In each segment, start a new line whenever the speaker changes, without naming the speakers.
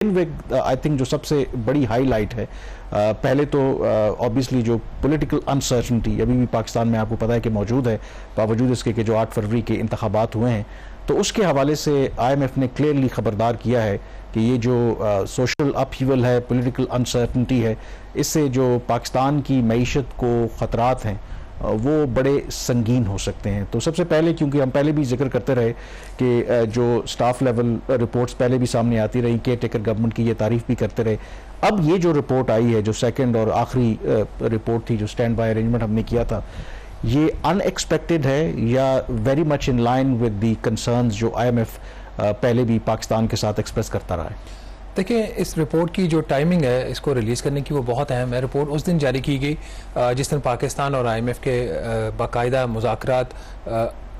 I think जो सबसे बड़ी हाईलाइट है, पहले तो ऑब्वियसली जो पॉलिटिकल अनसर्टनिटी अभी भी पाकिस्तान में आपको पता है कि मौजूद है, बावजूद इसके कि जो 8 फरवरी के इंतखाबात हुए हैं, तो उसके हवाले से IMF ने क्लियरली खबरदार किया है कि ये जो सोशल अपहीवल है, पॉलिटिकल अनसर्टनिटी है, इससे जो पाकिस्तान की मईशत को ख़तरात हैं वो बड़े संगीन हो सकते हैं। तो सबसे पहले, क्योंकि हम पहले भी जिक्र करते रहे कि जो स्टाफ लेवल रिपोर्ट्स पहले भी सामने आती रही, केयर टेकर गवर्नमेंट की ये तारीफ भी करते रहे, अब ये जो रिपोर्ट आई है, जो सेकंड और आखिरी रिपोर्ट थी जो स्टैंड बाय अरेंजमेंट हमने किया था, ये अनएक्सपेक्टेड है या very much in line with the concerns जो IMF पहले भी पाकिस्तान के साथ एक्सप्रेस करता रहा है?
देखिए, इस रिपोर्ट की जो टाइमिंग है इसको रिलीज़ करने की वो बहुत अहम है। रिपोर्ट उस दिन जारी की गई जिस दिन पाकिस्तान और IMF के बाकायदा मुज़ाकरात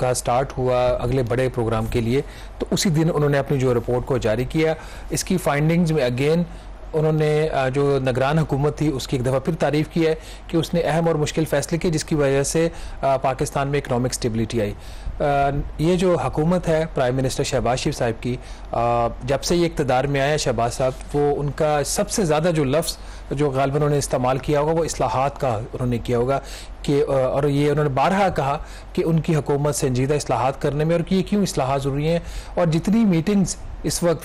का स्टार्ट हुआ अगले बड़े प्रोग्राम के लिए, तो उसी दिन उन्होंने अपनी जो रिपोर्ट को जारी किया। इसकी फाइंडिंग्स में अगेन उन्होंने जो निगरान हुकूमत थी उसकी एक दफ़ा फिर तारीफ़ की है कि उसने अहम और मुश्किल फ़ैसले किए जिसकी वजह से पाकिस्तान में इकनॉमिक स्टेबिलिटी आई। ये जो हुकूमत है प्राइम मिनिस्टर शहबाज शरीफ साहब की, जब से ये इक़्तिदार में आया शहबाज साहब, वो उनका सबसे ज़्यादा जो लफ्ज़ जो गालिबन उन्होंने इस्तेमाल किया होगा वो इस्लाहात का उन्होंने किया होगा कि, और ये उन्होंने बारहा कहा कि उनकी हुकूमत संजीदा इस्लाहात करने में, और कि ये क्यों इस्लाहात ज़रूरी हैं। और जितनी मीटिंग्स इस वक्त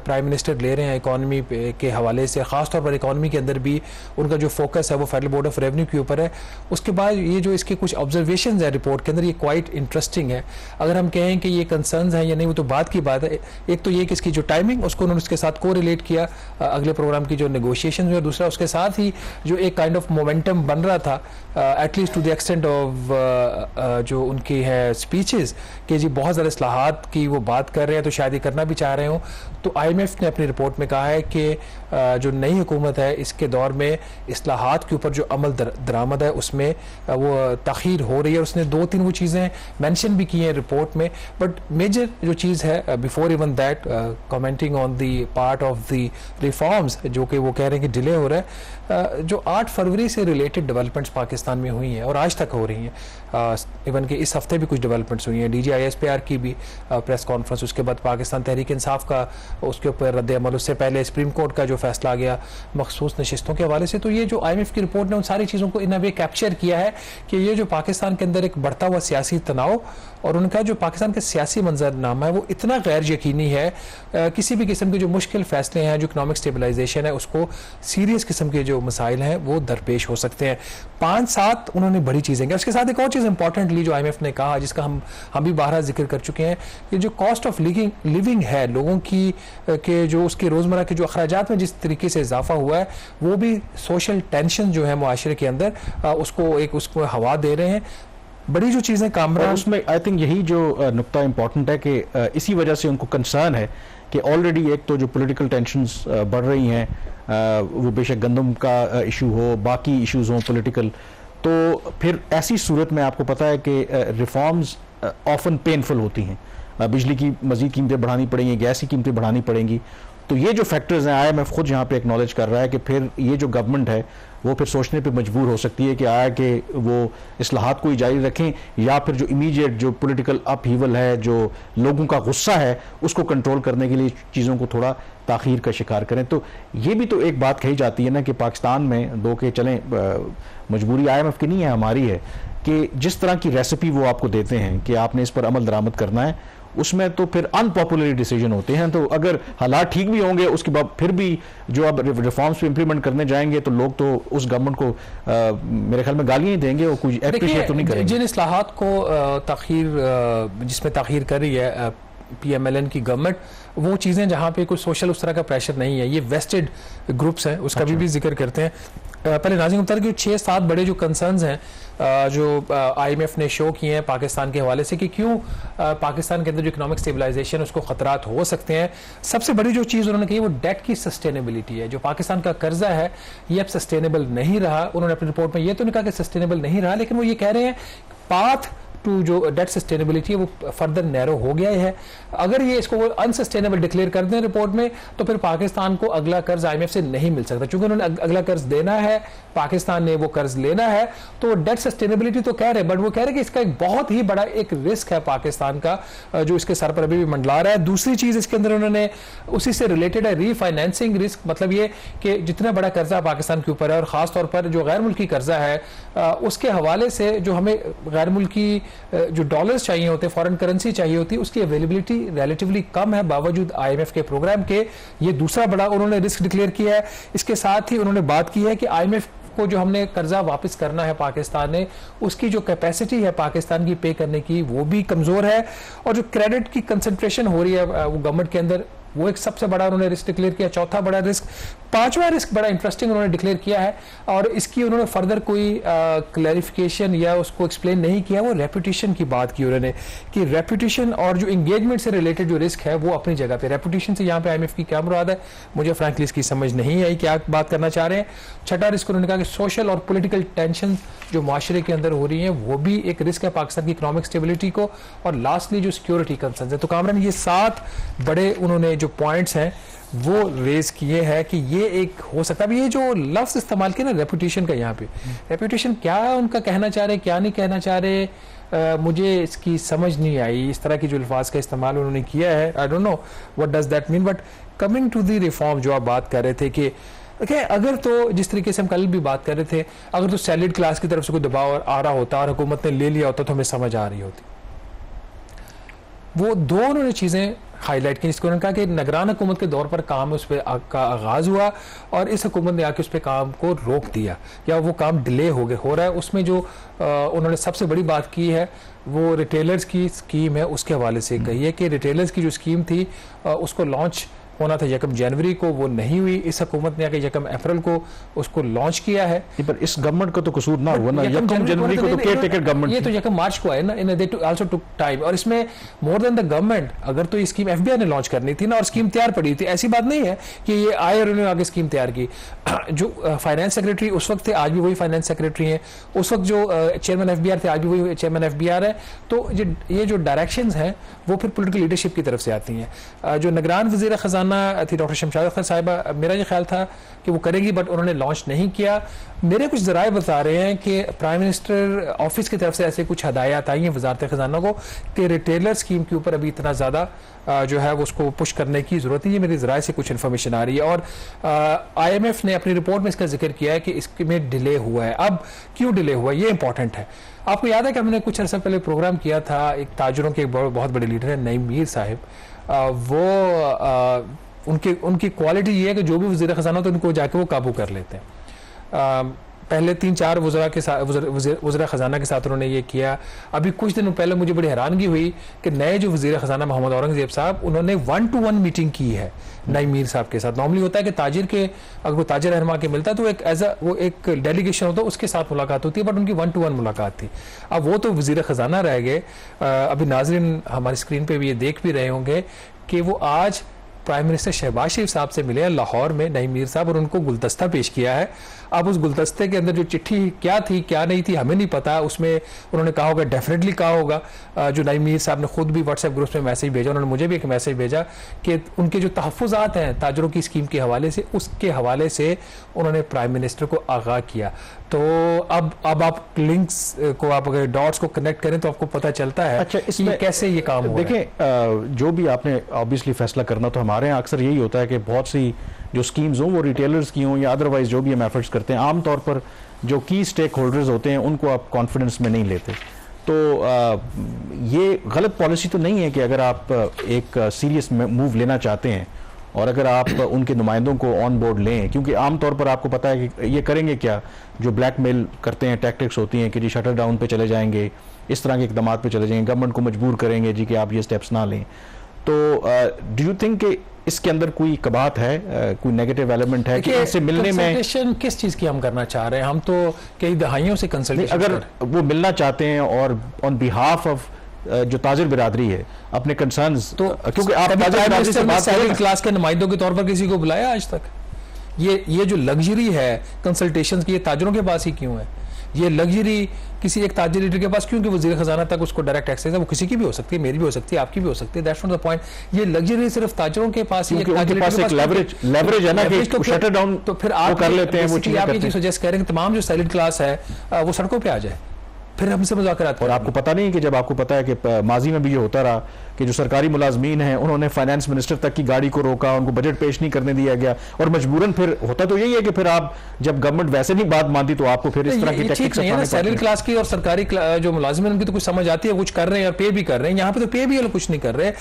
प्राइम मिनिस्टर ले रहे हैं इकॉनमी के हवाले से, ख़ास तौर पर इकॉनमी के अंदर भी उनका जो फोकस है वो फेडरल बोर्ड ऑफ रेवेन्यू के ऊपर है। उसके बाद ये जो इसके कुछ ऑब्जर्वेशंस है रिपोर्ट के अंदर, ये क्वाइट इंटरेस्टिंग है। अगर हम कहें कि ये कंसर्न्स हैं या नहीं वो तो बात की बात है। एक तो ये कि इसकी जो टाइमिंग उसको उन्होंने उसके साथ को रिलेट किया अगले प्रोग्राम की जो नेगोशिएशन हुई, और दूसरा उसके साथ ही जो एक काइंड ऑफ मोमेंटम बन रहा था at least to the extent of जो उनकी है स्पीचेस कि जी बहुत ज़्यादा इस्लाहात की वो बात कर रहे हैं, तो शायद ये करना भी चाह रहे हो। तो IMF ने अपनी रिपोर्ट में कहा है कि जो नई हुकूमत है इसके दौर में इस्लाहात के ऊपर जो अमल दरामद है उसमें वो तख़ीर हो रही है। उसने 2-3 वो चीज़ें मेंशन भी की हैं रिपोर्ट में, बट मेजर जो चीज़ है before even that commenting on the part of the reforms जो कि वो कह रहे हैं कि डिले हो रहा है, जो 8 फरवरी से रिलेटेड डेवलपमेंट्स पाकिस्तान में हुई हैं और आज तक हो रही हैं। इवन कि इस हफ्ते भी कुछ डेवलपमेंट्स हुई हैं, DGISPR की भी प्रेस कॉन्फ्रेंस, उसके बाद पाकिस्तान तहरीक इंसाफ का उसके ऊपर रद्द अमल, उससे पहले सुप्रीम कोर्ट का जो फैसला आ गया मखसूस नशिस्तों के हवाले से। तो ये जो IMF की रिपोर्ट ने उन सारी चीज़ों को इन अ वे कैप्चर किया है कि ये जो पाकिस्तान के अंदर एक बढ़ता हुआ सियासी तनाव और उनका जो पाकिस्तान का सियासी मंजरनामा है वो इतना गैर यकीनी है, किसी भी किस्म के जो मुश्किल फैसले हैं, जो इकनॉमिक स्टेबलाइजेशन है, उसको सीरियस किस्म के जो मसाइल हैं वो दरपेश हो सकते हैं। 5-7 उन्होंने बड़ी चीज़ें की। उसके साथ एक और चीज़ इंपॉर्टेंटली जो IMF ने कहा, जिसका हम भी बारहा जिक्र कर चुके हैं, कि जो कॉस्ट ऑफ लिविंग है लोगों की के जो उसके रोज़मर्रा के जो अखराजात में जिस तरीके से इजाफा हुआ है, वो भी सोशल टेंशन जो है मुआशरे के अंदर उसको हवा दे रहे हैं। बड़ी जो चीज़ें कामरान,
उसमें आई थिंक यही जो नुक्ता इंपॉर्टेंट है कि इसी वजह से उनको कंसर्न है कि ऑलरेडी एक तो जो पॉलिटिकल टेंशंस बढ़ रही हैं, वो बेशक गंदम का इशू हो, बाकी इश्यूज हों पॉलिटिकल, तो फिर ऐसी सूरत में आपको पता है कि रिफॉर्म्स ऑफन पेनफुल होती हैं। बिजली की मजीद कीमतें बढ़ानी पड़ेंगी, गैस की कीमतें बढ़ानी पड़ेंगी। तो ये जो फैक्टर्स हैं IMF खुद यहाँ पे एक्नॉलेज कर रहा है कि फिर ये जो गवर्नमेंट है वो फिर सोचने पे मजबूर हो सकती है कि कि वो इस्लाहात को ही जारी रखें या फिर जो इमीडिएट जो पॉलिटिकल अपहीवल है, जो लोगों का गुस्सा है, उसको कंट्रोल करने के लिए चीज़ों को थोड़ा ताख़ीर का शिकार करें। तो ये भी तो एक बात कही जाती है ना कि पाकिस्तान में दो के चलें, मजबूरी IMF की नहीं है, हमारी है कि जिस तरह की रेसिपी वो आपको देते हैं कि आपने इस पर अमल दरामद करना है, उसमें तो फिर अनपॉपुलर डिसीजन होते हैं। तो अगर हालात ठीक भी होंगे उसके बाद फिर भी जो अब रिफॉर्म्स पे इंप्लीमेंट करने जाएंगे तो लोग तो उस गवर्नमेंट को मेरे ख्याल में गालियां ही देंगे और कुछ एप्रिशिएट तो नहीं करेंगे।
जिन इस्लाहात को जिसमें ताख़ीर कर रही है PMLN की गवर्नमेंट, वो चीज़ें जहाँ पे कोई सोशल उस तरह का प्रेशर नहीं है, ये वेस्टेड ग्रुप्स हैं, उसका भी जिक्र करते हैं। पहले नाज़िम मुख्तार के 6-7 बड़े जो कंसर्न्स हैं जो IMF ने शो किए हैं पाकिस्तान के हवाले से कि क्यों पाकिस्तान के अंदर जो इकनॉमिक स्टेबलाइजेशन उसको ख़तरात हो सकते हैं। सबसे बड़ी जो चीज़ उन्होंने कही वो डेट की सस्टेनेबिलिटी है। जो पाकिस्तान का कर्जा है ये अब सस्टेनेबल नहीं रहा। उन्होंने अपनी रिपोर्ट में ये तो नहीं कहा कि सस्टेनेबल नहीं रहा, लेकिन वो ये कह रहे हैं पाथ टू जो डेट सस्टेनेबिलिटी है वो फर्दर नैरो हो गया है। अगर ये इसको अनसस्टेनेबल डिक्लेयर कर दें रिपोर्ट में, तो फिर पाकिस्तान को अगला कर्ज IMF से नहीं मिल सकता, क्योंकि उन्होंने अगला कर्ज देना है, पाकिस्तान ने वो कर्ज लेना है। तो डेट सस्टेनेबिलिटी तो कह रहे हैं, बट वो कह रहे हैं कि इसका एक बहुत ही बड़ा एक रिस्क है पाकिस्तान का, जो इसके सर पर अभी भी मंडला रहा है। दूसरी चीज इसके अंदर उन्होंने उसी से रिलेटेड है रीफाइनेंसिंग रिस्क, मतलब ये कि जितना बड़ा कर्जा पाकिस्तान के ऊपर है और खासतौर पर जो गैर मुल्की कर्जा है, उसके हवाले से जो हमें गैर मुल्की जो डॉलर्स चाहिए होते, फॉरेन करेंसी चाहिए होती है, उसकी अवेलेबिलिटी रिलेटिवली कम है बावजूद IMF के प्रोग्राम के। ये दूसरा बड़ा उन्होंने रिस्क डिक्लेयर किया है। इसके साथ ही उन्होंने बात की है कि IMF को जो हमने कर्जा वापस करना है पाकिस्तान ने, उसकी जो कैपेसिटी है पाकिस्तान की पे करने की, वो भी कमजोर है। और जो क्रेडिट की कंसंट्रेशन हो रही है वो गवर्नमेंट के अंदर, वो एक सबसे बड़ा उन्होंने रिस्क डिक्लेयर किया। चौथा बड़ा रिस्क, पांचवा रिस्क बड़ा इंटरेस्टिंग उन्होंने डिक्लेयर किया है और इसकी उन्होंने फर्दर कोई क्लैरिफिकेशन या उसको एक्सप्लेन नहीं किया। वो रेपुटेशन की बात की उन्होंने कि रेपुटेशन और जो एंगेजमेंट से रिलेटेड जो रिस्क है वो अपनी जगह पे। रेपुटेशन से यहाँ पे IMF की क्या मुराद है, मुझे फ्रैंकली इसकी समझ नहीं आई क्या बात करना चाह रहे हैं। छठा रिस्क उन्होंने कहा कि सोशल और पोलिटिकल टेंशन जो माशरे के अंदर हो रही है वो भी एक रिस्क है पाकिस्तान की इकोनॉमिक स्टेबिलिटी को। और लास्टली जो सिक्योरिटी कंसर्न है। तो कामरान, ये 7 बड़े उन्होंने जो पॉइंट्स हैं वो रेज किए हैं कि ये एक हो सकता है। ये जो लफ्ज इस्तेमाल किया ना रेपुटेशन का, यहाँ पे रेपुटेशन क्या है उनका कहना चाह रहे, क्या नहीं कहना चाह रहे, मुझे इसकी समझ नहीं आई। इस तरह की जो अल्फाज का इस्तेमाल उन्होंने किया है, I don't know what does that mean. But coming to the reform जो आप बात कर रहे थे कि अगर तो जिस तरीके से हम कल भी बात कर रहे थे, अगर तो सैलिड क्लास की तरफ से कोई दबाव आ रहा होता और हुकूमत ने ले लिया होता तो हमें समझ आ रही होती। वो दो उन्होंने चीज़ें हाईलाइट की, जिसको उन्होंने कहा कि निगरान हुकूमत के दौर पर काम उस पर का आगाज़ हुआ और इस हुकूमत ने आके उस पर काम को रोक दिया या वो काम डिले हो रहा है। उसमें जो उन्होंने सबसे बड़ी बात की है वो रिटेलर्स की स्कीम है, उसके हवाले से कही है कि रिटेलर्स की जो स्कीम थी उसको लॉन्च होना था 1 जनवरी को, वो नहीं हुई। इस हुकूमत ने आके 1 अप्रैल को उसको लॉन्च किया है।
पर इस गवर्नमेंट को तो कसूर ना हुआ ना, 1 जनवरी को तो केयर टेकर गवर्नमेंट,
ये तो 1 मार्च को आया ना, इन दे आल्सो टुक टाइम। और इसमें मोर देन द गवर्नमेंट, अगर तो ये स्कीम FBI ने लॉन्च करनी थी ना और स्कीम तैयार पड़ी थी, ऐसी बात नहीं है कि ये आए और उन्होंने आगे स्कीम तैयार की। जो फाइनेंस सेक्रेटरी उस वक्त थे, आज भी वही फाइनेंस सेक्रेटरी हैं। उस वक्त जो चेयरमैन FBR थे, आज भी वही चेयरमैन FBR है। तो ये जो डायरेक्शंस हैं वो फिर पॉलिटिकल लीडरशिप की तरफ से आती हैं। जो निगरान वज़ीर ख़जाना थी डॉक्टर शमशाद अख्तर साहिबा, मेरा ये ख्याल था कि वो करेगी, बट उन्होंने लॉन्च नहीं किया। मेरे कुछ ज़राए बता रहे हैं कि प्राइम मिनिस्टर ऑफिस की तरफ से ऐसे कुछ हदायत आई हैं वजारत ख़जाना को कि रिटेलर स्कीम के ऊपर अभी इतना ज़्यादा जो है वो उसको पुश करने की ज़रूरत है। ये मेरी ज़राए से कुछ इन्फॉर्मेशन आ रही है। और IMF ने अपनी रिपोर्ट में इसका जिक्र किया है कि इसमें डिले हुआ है। अब क्यों डिले हुआ है ये इंपॉर्टेंट है। आपको याद है कि हमने कुछ अर्सा पहले प्रोग्राम किया था, एक ताजरों के बहुत बड़े लीडर हैं नईम मीर साहिब, वो उनकी क्वालिटी ये है कि जो भी वज़ीर ख़जाना तो उनको जाके वो काबू कर लेते हैं। पहले 3-4 वज़ीर ख़जाना के साथ उन्होंने ये किया। अभी कुछ दिन पहले मुझे बड़ी हैरानगी हुई कि नए जो वज़ीर ख़जाना मोहम्मद औरंगज़ेब साहब, उन्होंने 1-to-1 मीटिंग की है नईम मीर साहब के साथ। नॉर्मली होता है कि ताजिर के अगर कोई ताजिर रहनुमा के मिलता है तो एक डेलीगेशन होता है, उसके साथ मुलाकात होती है, बट उनकी 1-to-1 मुलाकात थी। अब वो तो वज़ीर ख़जाना रह गए। अभी नाज़रीन हमारी स्क्रीन पर भी ये देख भी रहे होंगे कि वो आज प्राइम मिनिस्टर शहबाज शरीफ साहब से मिले हैं लाहौर में नईम मीर साहब, और उनको गुलदस्ता पेश किया है। अब उस गुलदस्ते के अंदर जो चिट्ठी क्या थी क्या नहीं थी हमें नहीं पता, उसमें उन्होंने कहा होगा, डेफिनेटली कहा होगा। जो नईम मीर साहब ने खुद भी व्हाट्सएप ग्रुप में मैसेज भेजा, उन्होंने मुझे भी एक मैसेज भेजा कि उनके जो तहफ़्फ़ुज़ात हैं ताजरों की स्कीम के हवाले से, उसके हवाले से उन्होंने प्राइम मिनिस्टर को आगाह किया। तो अब आप लिंक्स को, आप अगर डॉट्स को कनेक्ट करें तो आपको पता चलता है
अच्छा इसमें
कैसे ये काम हो रहा है।
देखें, जो भी आपने ऑब्वियसली फैसला करना, तो हमारे यहाँ अक्सर यही होता है कि बहुत सी जो स्कीम्स हों वो रिटेलर्स की हों या अदरवाइज जो भी हम एफर्ट्स करते हैं, आमतौर पर जो की स्टेक होल्डर्स होते हैं उनको आप कॉन्फिडेंस में नहीं लेते। तो ये गलत पॉलिसी तो नहीं है कि अगर आप एक सीरियस मूव लेना चाहते हैं और अगर आप उनके नुमाइंदों को ऑन बोर्ड लें, क्योंकि आमतौर पर आपको पता है कि ये करेंगे क्या, जो ब्लैकमेल करते हैं, टैक्टिक्स होती हैं कि जी शटर डाउन पे चले जाएंगे, इस तरह के इकदाम पे चले जाएंगे, गवर्नमेंट को मजबूर करेंगे जी कि आप ये स्टेप्स ना लें। तो डू यू थिंक कि इसके अंदर कोई कबात है, कोई नेगेटिव एलिमेंट है कि इससे मिलने में?
कंसल्टेशन किस चीज की हम करना चाह रहे हैं? हम तो कई दहाइयों से कंसल्टेशन,
अगर वो मिलना चाहते हैं और ऑन बिहाफ ऑफ जो ताजिर बिरादरी है अपने कंसर्न्स, तो क्योंकि आप ताजिर बिरादरी से बात
सैलरी क्लास के नुमाइंदों के तौर पर किसी को बुलाया आज तक? ये जो लग्जरी है कंसल्टेशंस की, ये ताजरों के पास ही क्यों है? ये लग्जरी किसी एक ताजिर लीडर के पास, क्योंकि वजीर खजाना तक उसको डायरेक्ट एक्सेस है, वो किसी की भी हो सकती है, मेरी भी हो सकती है, आपकी भी हो सकती है, दैट्स नॉट द पॉइंट। ये लग्जरी सिर्फ ताजिरों के पास ही,
लेवरेज है ना कि शटर डाउन
तो फिर आप
कर लेते हैं, वो चीजें
आप ये सजेस्ट कह रहे हैं कि तमाम जो सैलरी क्लास है वो सड़कों पे आ जाए, फिर हमसे मुज़ाकरात।
और आपको पता नहीं कि जब आपको पता है कि माजी में भी ये होता रहा कि जो सरकारी मुलाजमीन हैं उन्होंने फाइनेंस मिनिस्टर तक की गाड़ी को रोका, उनको बजट पेश नहीं करने दिया गया, और मजबूरन फिर होता तो यही है कि फिर आप जब गवर्नमेंट वैसे नहीं बात मानती तो आपको फिर इस तरह की टेक्निक्स अपनाने पड़ते हैं।
सैलरी क्लास की और सरकारी जो मुलाजिम उनकी तो कुछ समझ आती है, कुछ कर रहे हैं और पे भी कर रहे हैं। यहाँ पे तो पे भी है, कुछ नहीं कर रहे।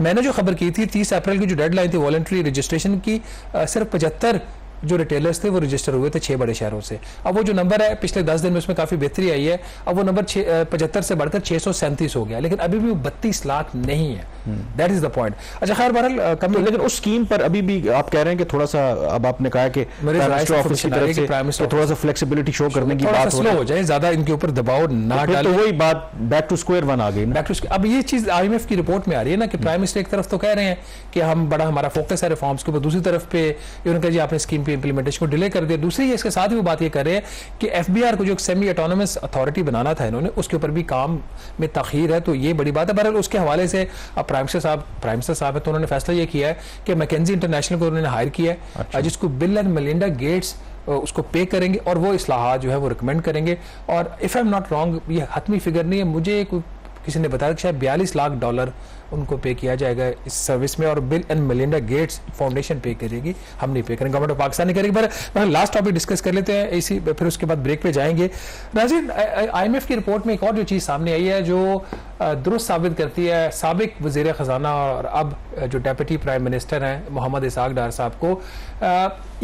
मैंने जो खबर की थी 30 अप्रैल की जो डेडलाइन थी वॉलंटरी रजिस्ट्रेशन की, सिर्फ 75 जो रिटेलर्स थे वो रजिस्टर हुए थे 6 बड़े शहरों से। अब वो जो नंबर है पिछले 10 दिन में उसमें काफी बेहतरी आई है, अब वो नंबर 75 से बढ़कर 637 हो गया, लेकिन अभी भी 32 लाख नहीं है। That is the point. अच्छा खैर बहरहाल
तो लेकिन उस स्कीम पर अभी भी आप कह रहे हैं कि थोड़ा सा, अब आपने कहा कि ऑफिस की तरफ से थोड़ा सा फ्लेक्सिबिलिटी शो करने की बात
हो जाए, ज्यादा इनके ऊपर दबाव ना डालें,
तो वही बात बैक टू स्क्वायर वन आ गई ना।
अब ये चीज IMF की रिपोर्ट में आ रही है ना कि प्राइम मिनिस्टर एक तरफ तो कह रहे हैं कि हम बड़ा हमारा फोकस है रिफॉर्म्स के ऊपर, दूसरी तरफ पे उन्होंने कहा जी आपने स्कीम पे इंप्लीमेंटेशन को डिले कर दिया। दूसरी इसके साथ ही वो बात ये कर रहे हैं कि FBR को जो एक सेमी ऑटोनोमस अथॉरिटी बनाना था इन्होंने, उसके ऊपर भी काम में तखीर है, तो ये बड़ी बात है। बहरहाल उसके हवाले से अब प्राइम मिनिस्टर साहब है तो उन्होंने फैसला ये किया है कि मैकेंजी इंटरनेशनल को उन्होंने हायर किया है, जिसको बिल एंड मेलिंडा गेट्स उसको पे करेंगे और वो इस्लाहात जो है वो रिकमेंड करेंगे। और if I am not wrong, ये हतमी फिगर नहीं है, मुझे किसी ने बताया कि शायद $42 लाख उनको पे किया जाएगा इस सर्विस में, और bill and Melinda Gates foundation पे करेगी, हम नहीं पे करेंगे, गवर्नमेंट ऑफ पाकिस्तान नहीं करेगी। पर लास्ट टॉपिक डिस्कस कर लेते हैं इसी, फिर उसके बाद ब्रेक पे जाएंगे। नाज़रीन, IMF की रिपोर्ट में एक और जो चीज़ सामने आई है जो दुरुस्त साबित करती है साबिक वज़ीर ख़जाना और अब जो डेप्यूटी प्राइम मिनिस्टर हैं मोहम्मद इसहाक डार साहब को,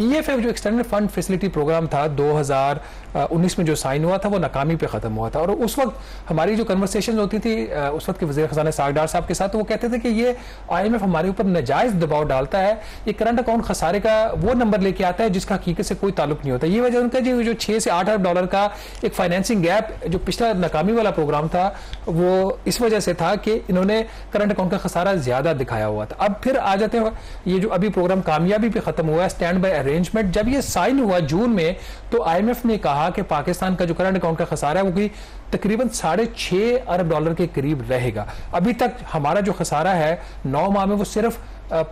EFF जो एक्सटेंडेड फंड फैसिलिटी प्रोग्राम था 2019 में जो साइन हुआ था वो नाकामी पे ख़त्म हुआ था। और उस वक्त हमारी जो कन्वर्सेशन होती थी उस वक्त के वज़ीर ख़जाना इसहाक डार साहब के साथ, तो वो कहते थे कि ये IMF हमारे ऊपर नाजायज़ दबाव डालता है, ये करंट अकाउंट खसारे का वो नंबर लेके आता है जिसका हकीकत से कोई ताल्लुक नहीं होता। ये वजह उनका जो 6 से 8 अरब डॉलर का एक फाइनेंसिंग गैप जो पिछला नाकामी वाला प्रोग्राम था वो इस वजह से था कि इन्होंने करंट अकाउंट का खसारा ज्यादा दिखाया हुआ था। अब फिर आ जाते हैं, ये जो अभी प्रोग्राम कामयाबी पे खत्म हुआ है, स्टैंड बाय अरेंजमेंट, जब ये साइन हुआ जून में तो IMF ने कहा कि पाकिस्तान का जो करंट अकाउंट का खसारा है वो कोई तकरीबन $6.5 अरब के करीब रहेगा। अभी तक हमारा जो खसारा है 9 माह में वो सिर्फ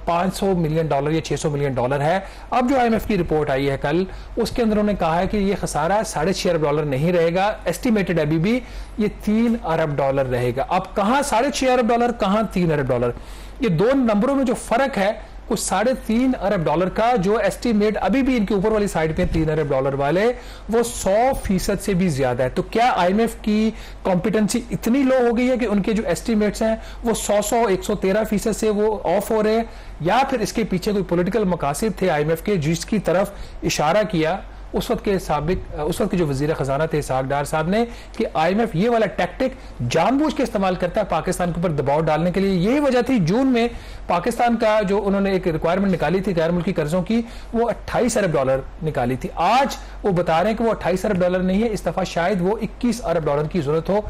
$500 मिलियन या $600 मिलियन है। अब जो IMF की रिपोर्ट आई है कल, उसके अंदर उन्होंने कहा है कि ये खसारा $6.5 अरब नहीं रहेगा, एस्टिमेटेड अभी भी ये $3 अरब रहेगा। अब कहां $6.5 अरब, कहां $3 अरब, ये दो नंबरों में जो फर्क है कुछ $3.5 अरब का जो एस्टिमेट अभी भी इनके ऊपर वाली साइड पे $3 अरब वाले, वो 100% से भी ज्यादा है। तो क्या IMF की कॉम्पिटेंसी इतनी लो हो गई है कि उनके जो एस्टिमेट्स हैं वो 113% से वो ऑफ हो रहे हैं, या फिर इसके पीछे कोई पॉलिटिकल मकासद थे IMF के जिसकी तरफ इशारा किया उस वक्त के जो वजीर खजाना थे इसहाक डार साहब ने कि IMF ये वाला टैक्टिक जानबूझ के इस्तेमाल करता है पाकिस्तान के ऊपर दबाव डालने के लिए। यही वजह थी जून में पाकिस्तान का जो उन्होंने एक रिक्वायरमेंट निकाली थी गैर मुल्की कर्जों की, वो $28 अरब निकाली थी। आज वो बता रहे हैं कि वो $28 अरब नहीं है, इस दफा शायद वो $21 अरब की जरूरत हो।